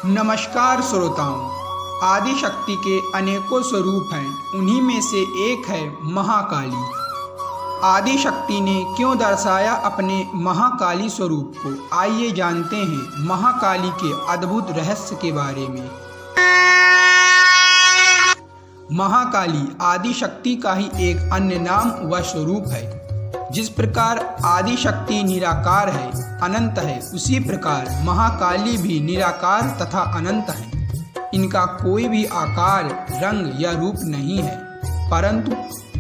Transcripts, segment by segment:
नमस्कार श्रोताओं। आदि शक्ति के अनेकों स्वरूप हैं, उन्हीं में से एक है महाकाली। आदि शक्ति ने क्यों दर्शाया अपने महाकाली स्वरूप को, आइए जानते हैं महाकाली के अद्भुत रहस्य के बारे में। महाकाली आदि शक्ति का ही एक अन्य नाम व स्वरूप है। जिस प्रकार आदि शक्ति निराकार है, अनंत है, उसी प्रकार महाकाली भी निराकार तथा अनंत है। इनका कोई भी आकार, रंग या रूप नहीं है, परंतु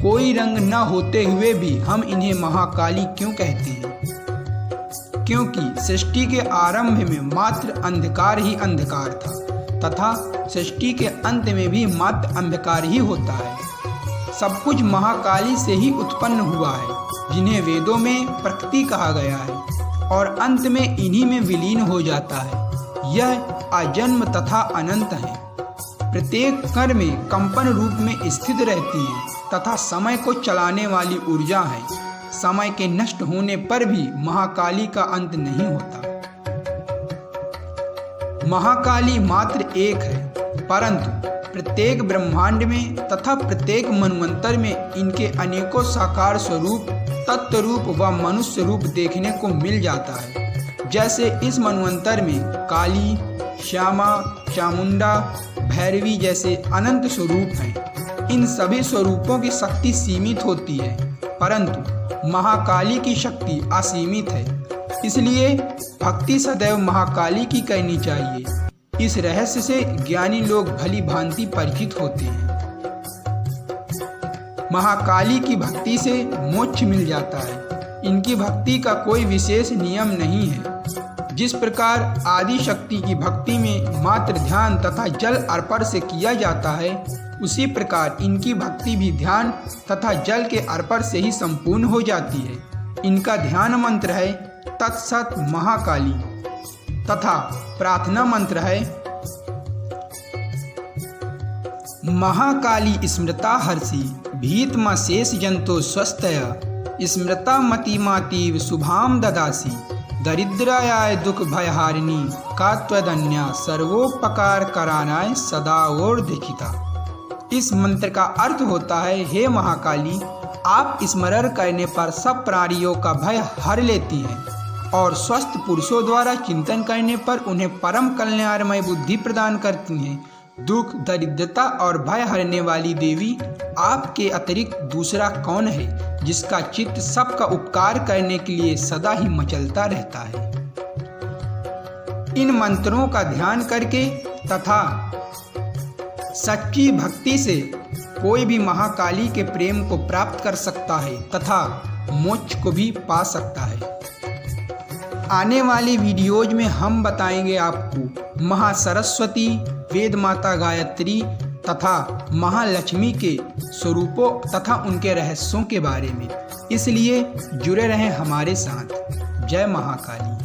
कोई रंग न होते हुए भी हम इन्हें महाकाली क्यों कहते हैं? क्योंकि सृष्टि के आरंभ में मात्र अंधकार ही अंधकार था तथा सृष्टि के अंत में भी मात्र अंधकार ही होता है। सब कुछ महाकाली से ही उत्पन्न हुआ है, जिन्हें वेदों में प्रकृति कहा गया है, और अंत में इन्हीं में विलीन हो जाता है। यह अजन्म तथा अनंत है, प्रत्येक कण में कंपन रूप में स्थित रहती है तथा समय को चलाने वाली ऊर्जा है। समय के नष्ट होने पर भी महाकाली का अंत नहीं होता। महाकाली मात्र एक है, परंतु प्रत्येक ब्रह्मांड में तथा प्रत्येक मनवंतर में इनके अनेकों साकार स्वरूप, तत्व रूप व मनुष्य रूप देखने को मिल जाता है। जैसे इस मनवंतर में काली, श्यामा, चामुंडा, भैरवी जैसे अनंत स्वरूप हैं। इन सभी स्वरूपों की शक्ति सीमित होती है, परंतु महाकाली की शक्ति असीमित है। इसलिए भक्ति सदैव महाकाली की करनी चाहिए। इस रहस्य से ज्ञानी लोग भली भांति परिचित होते हैं। महाकाली की भक्ति से मोक्ष मिल जाता है। इनकी भक्ति का कोई विशेष नियम नहीं है। जिस प्रकार आदि शक्ति की भक्ति में मात्र ध्यान तथा जल अर्पण से किया जाता है, उसी प्रकार इनकी भक्ति भी ध्यान तथा जल के अर्पण से ही संपूर्ण हो जाती है। इनका ध्यान मंत्र है तत्सत महाकाली तथा प्रार्थना मंत्र है महाकाली स्मृता हर्षि भीतमा शेष जंतो स्वस्थय स्मृता मतिमातीव शुभाम ददासी दरिद्राय दुख भयहारिणी का त्वदन्या सर्वोपकार करानाय सदा और देखिता। इस मंत्र का अर्थ होता है, हे महाकाली, आप स्मरण करने पर सब प्राणियों का भय हर लेती हैं और स्वस्थ पुरुषों द्वारा चिंतन करने पर उन्हें परम कल्याणमय बुद्धि प्रदान करती हैं। दुख, दरिद्रता और भय हरने वाली देवी, आपके अतिरिक्त दूसरा कौन है जिसका चित्त सबका उपकार करने के लिए सदा ही मचलता रहता है। इन मंत्रों का ध्यान करके तथा सच्ची भक्ति से कोई भी महाकाली के प्रेम को प्राप्त कर सकता है तथा मोक्ष को भी पा सकता है। आने वाली वीडियोज में हम बताएंगे आपको महासरस्वती, वेद माता गायत्री तथा महालक्ष्मी के स्वरूपों तथा उनके रहस्यों के बारे में। इसलिए जुड़े रहें हमारे साथ। जय महाकाली।